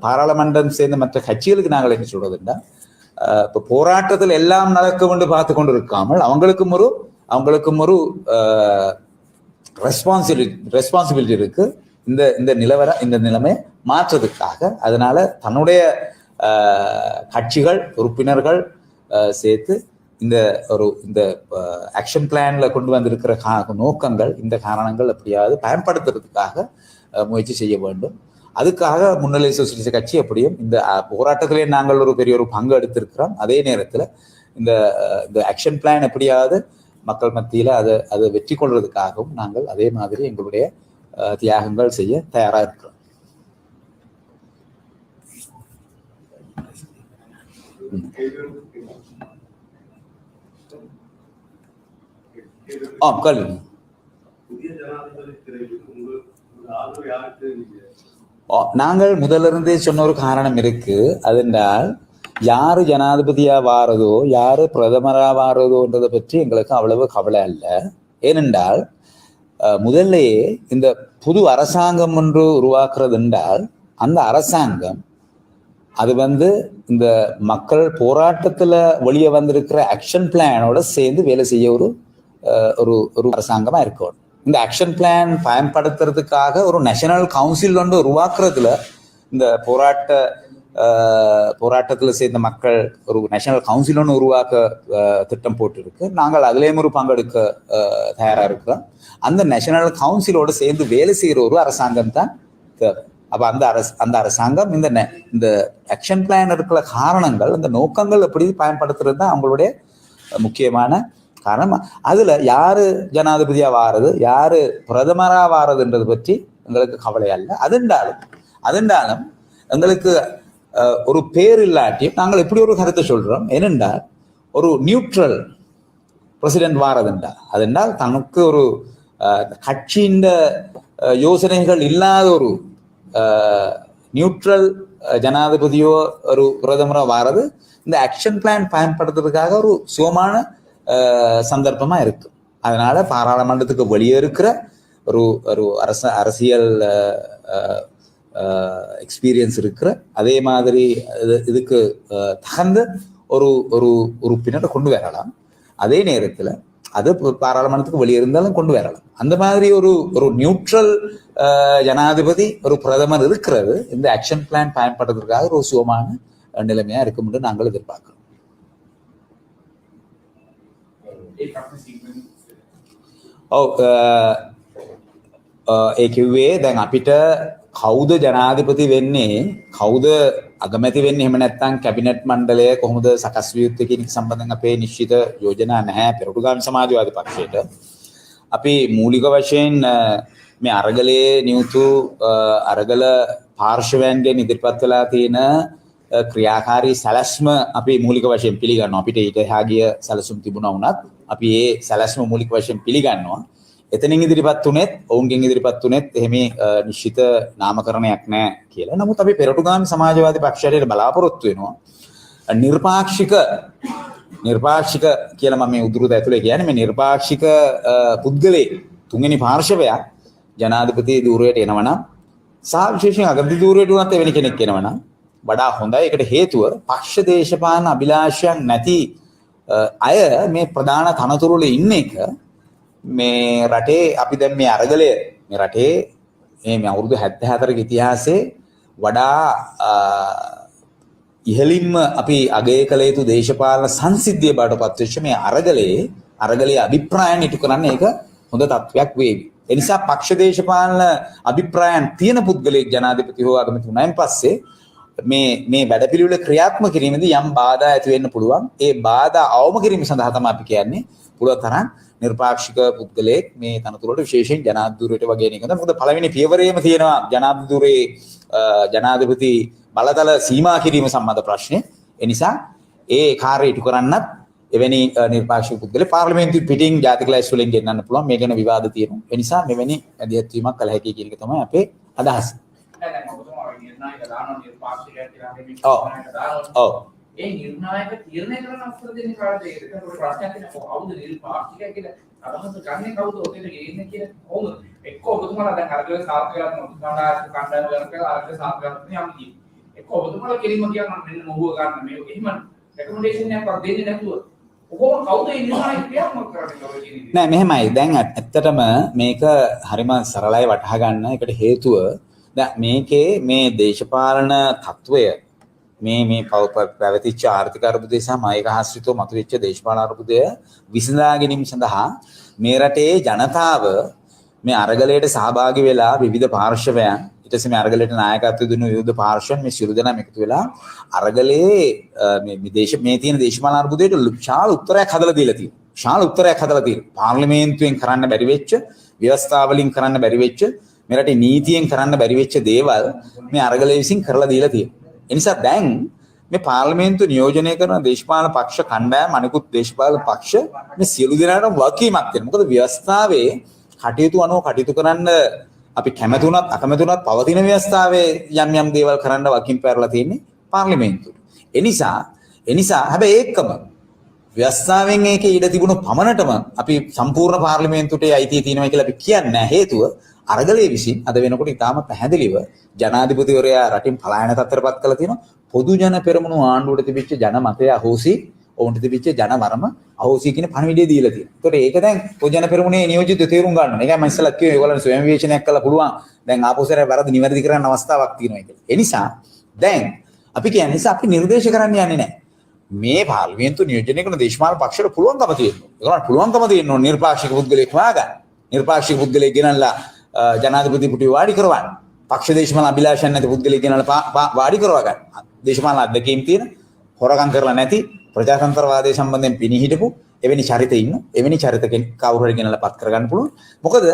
பாராளுமன்றம் சேர்ந்த மற்ற கட்சிகளுக்கு நாங்கள் என்ன சொல்றதுன்னா, இப்போ போராட்டத்தில் எல்லாம் நடக்கும் என்று பார்த்து கொண்டு இருக்காமல் அவங்களுக்கும் ஒரு ரெஸ்பான்சிபிலிட்டி இருக்கு இந்த நிலைமை மாற்றதுக்காக. அதனால தன்னுடைய கட்சிகள் உறுப்பினர்கள் சேர்த்து இந்த ஆக்ஷன் பிளான்ல கொண்டு வந்திருக்கிற நோக்கங்கள், இந்த காரணங்கள் எப்படியாவது பயன்படுத்துறதுக்காக முயற்சி செய்ய வேண்டும். அதுக்காக முன்னிலை சோசியலிச கட்சி எப்படியும் இந்த போராட்டத்திலே நாங்கள் ஒரு பெரிய பங்கு எடுத்திருக்கிறோம். அதே நேரத்தில் இந்த ஆக்ஷன் பிளான் எப்படியாவது மக்கள் மத்தியில் அதை வெற்றி கொள்றதுக்காகவும் நாங்கள் அதே மாதிரி எங்களுடைய தியாகங்கள் செய்ய தயாராக இருக்கிறோம். நாங்கள் முதலிருந்தே சொன்ன ஒரு காரணம் இருக்கு. அதென்றால் யாரு ஜனாதிபதியா வாரதோ யாரு பிரதமரா வாரதோன்றதை பற்றி எங்களுக்கு அவ்வளவு கவலை அல்ல. ஏனென்றால் முதல்லையே இந்த புது அரசாங்கம் ஒன்று உருவாக்குறது என்றால் அந்த அரசாங்கம் அது இந்த மக்கள் போராட்டத்துல வெளியே வந்திருக்கிற ஆக்ஷன் பிளானோட சேர்ந்து வேலை செய்ய ஒரு அரசாங்கமா இருக்கும். இந்த ஆக்ஷன் பிளான் பயன்படுத்துறதுக்காக ஒரு நேஷனல் கவுன்சில் ஒன்று உருவாக்குறதுல இந்த போராட்டத்தில் சேர்ந்த மக்கள் ஒரு நேஷனல் கவுன்சில் ஒன்று உருவாக்க திட்டம் போட்டு இருக்கு. நாங்கள் அதுலேயும் ஒரு பங்கெடுக்க தயாராக இருக்கிறோம். அந்த நேஷனல் கவுன்சிலோட சேர்ந்து வேலை செய்கிற ஒரு அரசாங்கம் தான் தேவை. அப்போ அந்த அரசாங்கம் இந்த ஆக்ஷன் பிளான் இருக்கிற காரணங்கள், அந்த நோக்கங்கள் எப்படி பயன்படுத்துறது தான் அவங்களுடைய முக்கியமான காரணம். அதுல யாரு ஜனாதிபதியா வாரது யாரு பிரதமரா வாரதுன்றது பற்றி எங்களுக்கு கவலை அல்ல. அதென்றாலும் எங்களுக்கு ஒரு பேர் இல்லாட்டியும் நாங்கள் இப்படி ஒரு கருத்தை சொல்றோம். ஏனென்றால் ஒரு நியூட்ரல் பிரசிடென்ட் வாரதுண்டா அதென்றால் தனக்கு ஒரு கட்சியின் யோசனைகள் இல்லாத ஒரு நியூட்ரல் ஜனாதிபதியோ ஒரு பிரதமரோ வாரது இந்த ஆக்ஷன் பிளான் பயன்படுத்துறதுக்காக ஒரு சுகமான சந்தர்ப்பமா இருக்கு. அதனால பாராளுமன்றத்துக்கு வெளியே இருக்கிற ஒரு அரசியல் எக்ஸ்பீரியன்ஸ் இருக்கிற அதே மாதிரி இதுக்கு தகுந்த ஒரு உறுப்பினரை கொண்டு வரலாம். அதே நேரத்தில் அது பாராளுமன்றத்துக்கு வெளியே இருந்தாலும் கொண்டு வரலாம். அந்த மாதிரி ஒரு நியூட்ரல் ஜனாதிபதி ஒரு பிரதமர் இருக்கிறது இந்த ஆக்ஷன் பிளான் பயன்படுத்துறதுக்காக ஒரு சுகமான நிலைமையா இருக்கும் என்று நாங்கள் எதிர்பார்க்கிறோம். ඒ කිව්වේ දැන් අපිට කවුද ජනාධිපති වෙන්නේ කවුද අගමැති වෙන්නේ එහෙම නැත්නම් කැබිනට් මණ්ඩලය කොහොමද සකස් විය යුත්තේ කියන එක සම්බන්ධයෙන් අපේ නිශ්චිත යෝජනා නැහැ පෙරටුගාමී සමාජවාදී පක්ෂයට. අපි මූලික වශයෙන් මේ අරගලයේ නියුතු අරගල පාර්ශවයන්ගෙන් ඉදිරිපත් වෙලා තියෙන ක්‍රියාකාරී සැලැස්ම අපි මූලික වශයෙන් පිළිගන්නවා. අපිට ඊට එහා ගිය සැලසුම් තිබුණා වුණත් අපි ඒ සැලැස්ම මූලික වශයෙන් පිළිගන්නවා. එතනින් ඉදිරිපත් උනේත් ඔවුන්ගෙන් ඉදිරිපත් උනේත් එහෙම නිශ්චිත නාමකරණයක් නැහැ කියලා. නමුත් අපි පෙරටුගාමී සමාජවාදී පක්ෂයට බලාපොරොත්තු වෙනවා නිර්පාක්ෂික කියලා මම මේ උද්දෘත ඇතුලේ කියන්නේ මේ නිර්පාක්ෂික පුද්ගලයේ තුන්වෙනි පාර්ශවයක් ජනාධිපති ධූරයට එනවනම් සහ විශේෂයෙන් අගමැති ධූරයට උනත් එවැනි කෙනෙක් එනවනම් වඩා හොඳයි. ඒකට හේතුව පක්ෂ දේශපාලන අභිලාෂයන් නැති අය මේ ප්‍රධාන තනතුරුවල ඉන්න එක මේ රටේ අපි දැන් මේ අරගලය මේ රටේ මේ අවුරුදු 74ක ඉතිහාසයේ වඩා ඉහළින්ම අපි අගය කළ යුතු දේශපාලන සංසිද්ධිය බවට පත් වෙච්ච මේ අරගලයේ අභිප්‍රායන් ඉටු කරන්න ඒක හොඳ තත්වයක් වේවි. ඒ නිසා පක්ෂ දේශපාලන අභිප්‍රායන් තියෙන පුද්ගලයෙක් ජනාධිපති හෝ අගමැති වුණායින් පස්සේ මේ වැඩපිළිවෙල ක්‍රියාත්මක කිරීමේදී යම් බාධා ඇති වෙන්න පුළුවන්. ඒ බාධා අවම කිරීම සඳහා තමයි අපි කියන්නේ පුළුවන් තරම් නිර්පාක්ෂික පුද්ගලයෙක් මේ තනතුරට විශේෂයෙන් ජනාධිපතිවරයට වගේ නේද. මොකද පළවෙනි පියවරේම තියෙනවා ජනාධිපති බලතල සීමා කිරීම සම්බන්ධ ප්‍රශ්නේ. ඒ නිසා ඒ කාර්යය ඉටු කරන්නත් එවැනි නිර්පාක්ෂික පුද්ගලයෙක් පාර්ලිමේන්තුවේ පිටින් ජාතික ලැයිස්තු වලින් ගෙන්නන්න පුළුවන්. මේ ගැන විවාද තියෙනවා. ඒ නිසා මෙවැනි ඇදියත් වීමක් කළ හැකි කියන එක තමයි අපේ අදහස. ඔව් ඒ නිර්ණායක තීරණය කරන අවසර දෙන්නේ කාටද? ඒකට ප්‍රශ්නයක් තියෙනවා. කවුද නිර්පාක්ෂිකය කියලා අදහස ගන්නේ කවුද? ඔතන ගේන්නේ කියලා කොහොමද? එක්ක ඔබතුමාලා දැන් අරගෙන සාර්ථක කරලා ඔබතුමාලා කණ්ඩායම කරලා අරගෙන සාර්ථක කරලා යම් කි. එක්ක ඔබතුමාලා කෙලින්ම කියනවා මෙන්න මොහුව ගන්න මේ එහෙම රෙකමෙන්ඩේෂන් එකක් දෙන්නේ නැතුව කොහොම කවුද ඒ නිර්ණායක ක්‍රියාත්මක කරන්නේ? නෑ මෙහෙමයි. දැන් ඇත්තටම මේක හරිම සරලයි වටහා ගන්න. ඒකට හේතුව දැන් මේකේ මේ දේශපාලන තත්වය මේ පැවතිච්ච ආර්ථික අර්බුදය සහ මයික ආශ්‍රිතව මතුවෙච්ච දේශපාලන අර්බුදය විසඳා ගැනීම සඳහා මේ රටේ ජනතාව මේ අරගලයට සහභාගී වෙලා විවිධ පාර්ශවයන් ඊට පස්සේ මේ අරගලයට නායකත්වය දුන්නු විවිධ පාර්ශවයන් මේ සියලු දෙනාම එකතු වෙලා අරගලයේ මේ තියෙන දේශපාලන අර්බුදයට විශාල උත්තරයක් හදලා දීලා තියෙනවා. විශාල උත්තරයක් හදලා තියෙනවා. පාර්ලිමේන්තුවෙන් කරන්න බැරි වෙච්ච, ව්‍යවස්ථාවලින් කරන්න බැරි වෙච්ච, මේ රටේ නීතියෙන් කරන්න බැරි වෙච්ච දේවල් මේ අරගලය විසින් කරලා දීලා තියෙනවා. එනිසා දැන් මේ පාර්ලිමේන්තුව නියෝජනය කරන දේශපාලන පක්ෂ කණ්ඩායම අනිකුත් දේශපාලන පක්ෂ මේ සියලු දෙනාටම වගකීමක් තියෙනවා. මොකද ව්‍යවස්ථාවේ කටයුතු අනුව කටයුතු කරන්න අපි කැමති වුණත් අකමැති වුණත් පවතින ව්‍යවස්ථාවේ යම් දේවල් කරන්න වගකීම් පැවරලා තියෙන්නේ පාර්ලිමේන්තුවට. එනිසා හැබැයි ඒකම ව්‍යවස්ථාවෙන් ඒකේ ඉඩ තිබුණු පමණටම අපි සම්පූර්ණ පාර්ලිමේන්තුවට අයිතිය තියෙනවා කියලා අපි කියන්නේ නැහැ. හේතුව අරගලයේ විසින් අද වෙනකොට ඉතාම පැහැදිලිව ජනාධිපතිවරයා රටින් පලායන තත්ත්වයටපත් කරලා තියෙනවා. පොදු ජන පෙරමුණු ආණ්ඩුවට තිබිච්ච ජනමතය අහෝසි, ඔවුන්ට තිබිච්ච ජනවරම අහෝසි කියන පණිවිඩය දීලා තියෙනවා. ඒතකොට ඒක දැන් පොදු ජන පෙරමුණේ නියෝජිතව තේරුම් ගන්න ඕනේ. ඒකයි මම ඉස්සෙල්ලා කිව්වේ ඒගොල්ලන් ස්වයං විවේචනයක් කළා පුළුවන්. දැන් ආපෝසරේ වැරදි නිවැරදි කරන්න අවස්ථාවක් තියෙනවා කියලා. ඒ නිසා දැන් අපි කියන්නේ අපි නිර්දේශ කරන්න යන්නේ නැහැ. මේ පාර්ලිමේන්තු නියෝජනය කරන දේශපාලන පක්ෂවල පුළුවන්කම තියෙනවා. ඒගොල්ලන්ට පුළුවන්කම තියෙනවා නිර්පාක්ෂික පුද්ගලයෙක් හොයාගන්න. නිර්පාක්ෂික පුද්ගලයෙක් ගෙනල්ලා ජනාධිපති පුටුවේ වාඩි කරවන්න. පක්ෂ දේශපාලන අභිලාෂයන් නැති පුද්ගලයෙක් ගෙනල්ලා වාඩි කරවා ගන්න. දේශපාලන අධ්‍යක්ෂකම් තියෙන හොරකම් කරලා නැති ප්‍රජාතන්ත්‍රවාදයේ සම්බන්ධයෙන් පිණි හිටපු එවැනි චරිත ඉන්න. එවැනි චරිත කවුරු හරි ගෙනල්ලා පත් කරගන්න පුළුවන්. මොකද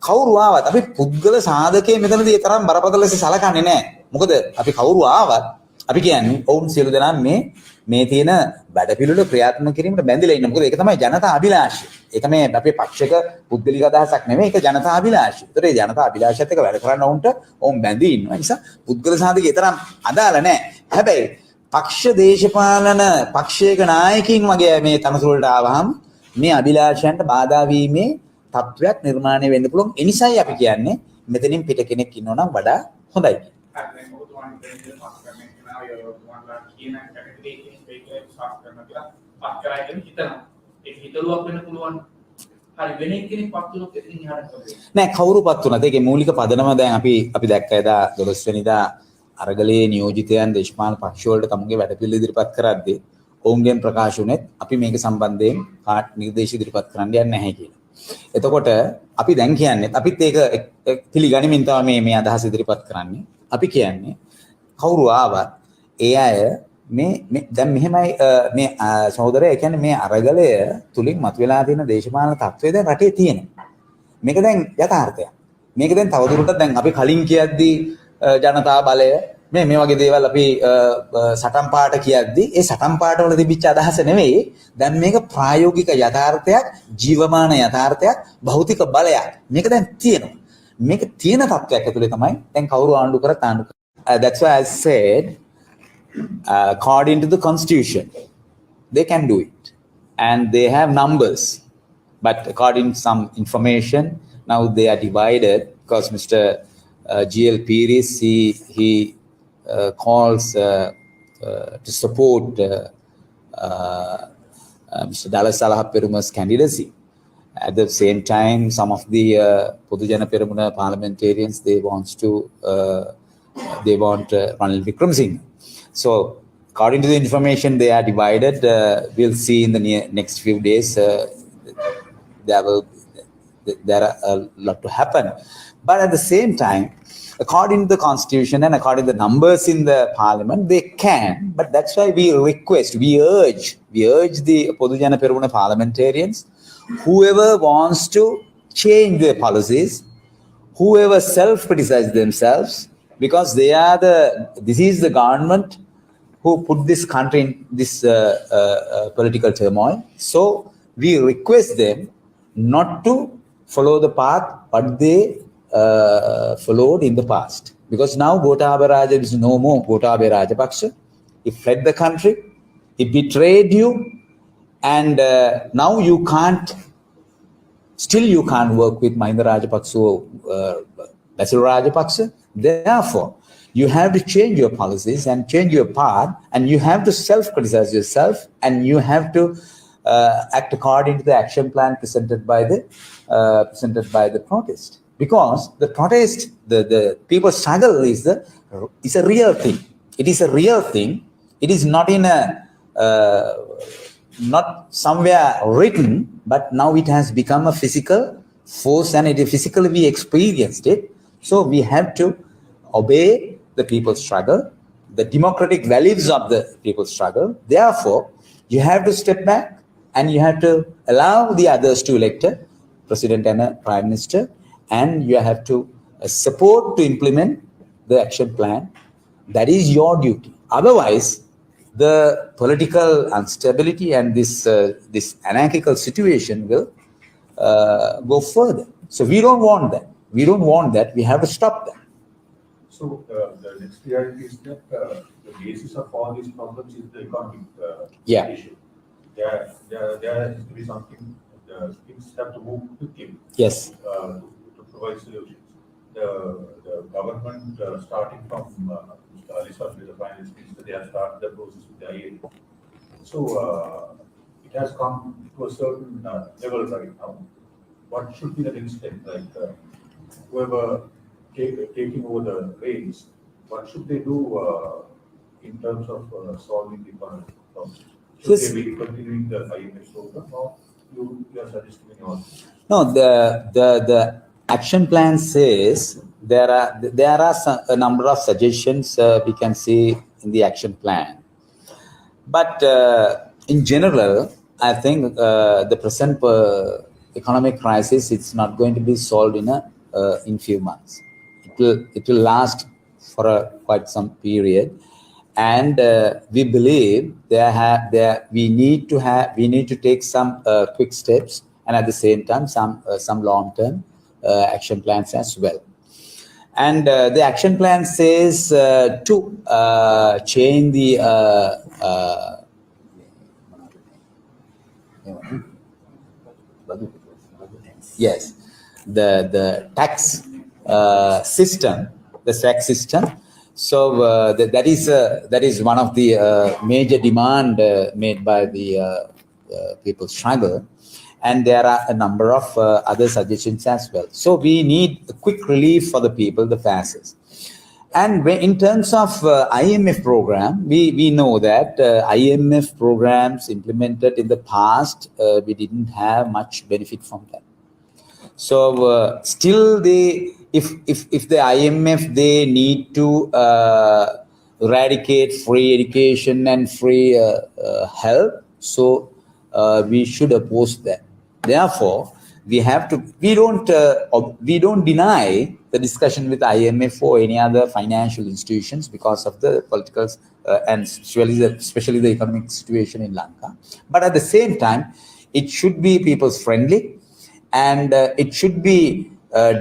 කවුරු ආවත් අපි පුද්ගල සාධකයේ මෙතනදී තරම් බරපතල ලෙස සලකන්නේ නැහැ. මොකද අපි කවුරු ආවත් අපි කියන්නේ ඔවුන් සියලු දෙනා මේ තියෙන වැඩපිළිවෙල ක්‍රියාත්මක කිරීමට බැඳිලා ඉන්න. මොකද ඒක තමයි ජනතා අභිලාෂය. ඒක මේ අපේ පක්ෂික පුද්ගලික අදහසක් නෙමෙයි. ඒක ජනතා අභිලාෂය. ඒතර ඒ ජනතා අභිලාෂයත් එක්ක වැඩ කරන්න ඔවුන් බැඳී ඉන්නවා. ඒ නිසා පුද්ගල සාධකේ තරම් අදාළ නැහැ. හැබැයි පක්ෂ දේශපාලන පක්ෂයක නායකින් වගේ මේ තනතුරට ආවහම මේ අභිලාෂයන්ට බාධා වීමේ තත්වයක් නිර්මාණය වෙන්න පුළුවන්. ඒ නිසායි අපි කියන්නේ මෙතනින් පිට කෙනෙක් ඉන්නවා නම් වඩා හොඳයි. නෑ කවුරුපත් වුණත් ඒකේ මූලික පදනම දැන් අපි දැක්ක එදා 12 වෙනිදා අරගලයේ නියෝජිතයන් දේශපාලන පක්ෂ වලට තමුන්ගේ වැඩපිළිවෙල ඉදිරිපත් කරද්දී ඔවුන්ගෙන් ප්‍රකාශ වුණෙත් අපි මේක සම්බන්ධයෙන් කාට නිර්දේශ ඉදිරිපත් කරන්න යන්නේ නැහැ කියලා. එතකොට අපි දැන් කියන්නේ අපිත් ඒක පිළිගනිමින් තමයි මේ අදහස ඉදිරිපත් කරන්නේ. අපි කියන්නේ කවුරු ආවත් ඒ අය මේ දැන් මෙහෙමයි මේ සහෝදරයා කියන්නේ මේ අරගලය තුලින් මතුවලා තියෙන දේශපාලන තත්ත්වය දැන් රටේ තියෙනවා. මේක දැන් යථාර්ථයක්. මේක දැන් තවදුරටත් දැන් අපි කලින් කියද්දී ජනතා බලය මේ වගේ දේවල් අපි සටන් පාට කියද්දී ඒ සටන් පාට වල තිබිච්ච අදහස නෙවෙයි දැන් මේක ප්‍රායෝගික යථාර්ථයක්, ජීවමාන යථාර්ථයක්, භෞතික බලයක්. මේක දැන් තියෙනවා. මේක තියෙන තත්ත්වයක් ඇතුලේ තමයි දැන් කවුරු ආණ්ඩු කරත් ආණ්ඩු කරන්නේ. That's why I said according to the constitution they can do it and they have numbers, but according to some information now they are divided because Mr. GL Piris he calls to support Mr. Dallas Salah Peruma's candidacy. At the same time some of the Podujana Perumuna parliamentarians they want Ranil Wickremesinghe. So according to the information they are divided. We'll see in the next few days there are a lot to happen, but at the same time according to the constitution and according to the numbers in the parliament they can, but that's why we urge the Podujana Perumuna parliamentarians, whoever wants to change their policies, whoever self-criticize themselves, because this is the government who put this country in this political turmoil. So we request them not to follow the path what they followed in the past. Because now Gotabaya Raja is no more Gotabaya Rajapaksa. He fled the country. He betrayed you, and now you can't. Still, you can't work with Mahinda Rajapaksa or Basil Rajapaksa. Therefore, you have to change your policies and change your path, and you have to self-criticize yourself, and you have to act according to the action plan presented by the protest. Because the protest, the people's struggle is a real thing. It is a real thing. It is not in a not somewhere written, but now it has become a physical force, and it physically we experienced it. So we have to obey the people's struggle, the democratic values of the people's struggle. Therefore, you have to step back and you have to allow the others to elect a president and a prime minister, and you have to support to implement the action plan. That is your duty. Otherwise, the political instability and this anarchical situation will go further. So we don't want that. We don't want that. We have to stop that. So the next reality is that the basis of all these problems is the economic issue. There has to be something. Things have to move quickly. Yes. To provide solutions. The government, starting from Mr. Ali Sabri, the finance minister, they have started the process with the IMF. So it has come to a certain level right now. What should be the next step? Like whoever taking over the reins, what should they do in terms of solving the economic problems? Should they be continuing the IMF program, or you are suggesting anyone? No, the action plan says there are a number of suggestions we can see in the action plan, but in general, I think the present economic crisis, it's not going to be solved in few months. It will last for quite some period, and we believe we need to take some quick steps, and at the same time some long-term action plans as well. And the action plan says to change the yes, the tax system, the tax system. So that is one of the major demand made by the people's struggle, and there are a number of other suggestions as well. So we need a quick relief for the people, the masses. And in terms of IMF program, we know that IMF programs implemented in the past, we didn't have much benefit from that. So still if the IMF, they need to eradicate free education and free health, so we should oppose that. Therefore, we don't deny the discussion with IMF or any other financial institutions because of the political and especially the economic situation in Lanka. But at the same time, it should be people's friendly, and it should be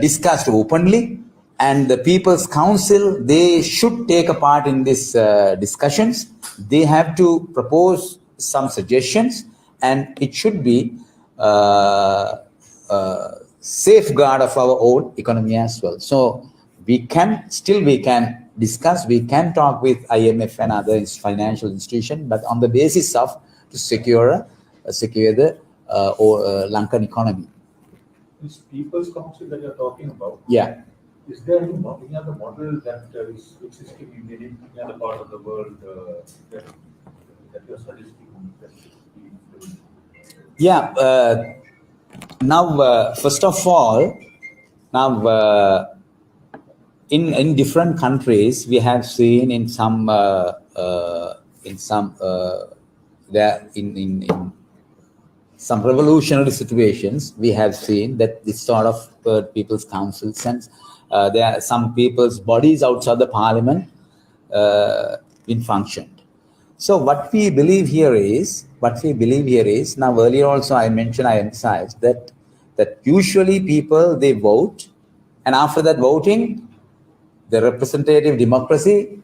discussed openly, and the People's Council, they should take a part in these discussions. They have to propose some suggestions, and it should be safeguard of our own economy as well. So we can discuss, we can talk with IMF and other financial institutions, but on the basis of to secure the Lankan economy. This People's Council that you're talking about, yeah, is there any other model that is existing in any other part of the world that you're suggesting? Yeah. Now, first of all, in different countries, we have seen in some revolutionary situations, we have seen that this sort of people's councils and there are some people's bodies outside the parliament in functioned. So what we believe here is, now earlier also I emphasized that usually people, they vote, and after that voting, the representative democracy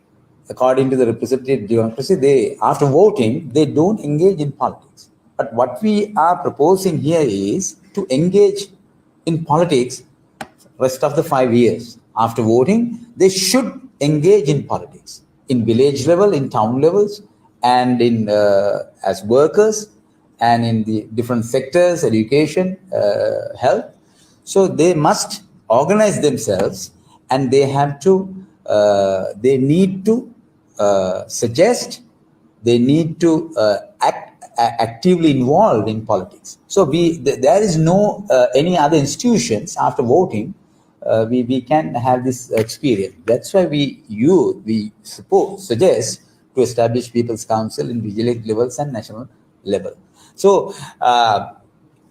according to the representative democracy, they, after voting, they don't engage in politics. But what we are proposing here is to engage in politics rest of the 5 years. After voting, they should engage in politics, in village level, in town levels, and in as workers, and in the different sectors, education, health. So they must organize themselves, and they have to, they need to suggest, they need to actively involved in politics. So there is no any other institutions after voting. We can have this experience. That's why we suggest to establish People's Council in village levels and national level. So,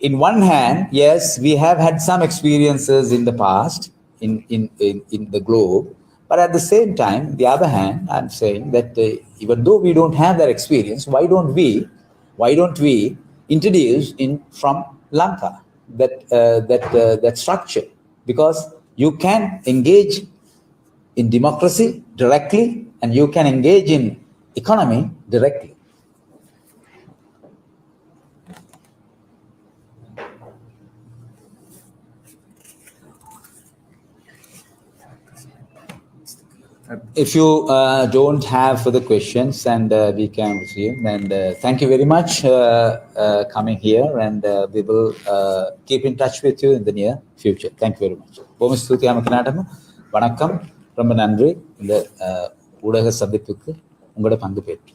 in one hand, yes, we have had some experiences in the past in the globe, but at the same time, the other hand, I'm saying that even though we don't have that experience, why don't we introduce in from Lanka that structure? Because you can engage in democracy directly, and you can engage in economy directly. If you don't have further questions, and we can resume. And thank you very much coming here, and we will keep in touch with you in the near future. Thank you very much. Bom ஸ்துதி நமக்கு வணக்கம். ரொம்ப நன்றி இந்த ஊடக சந்திப்புக்கு உங்களோட பங்கு பெற்று.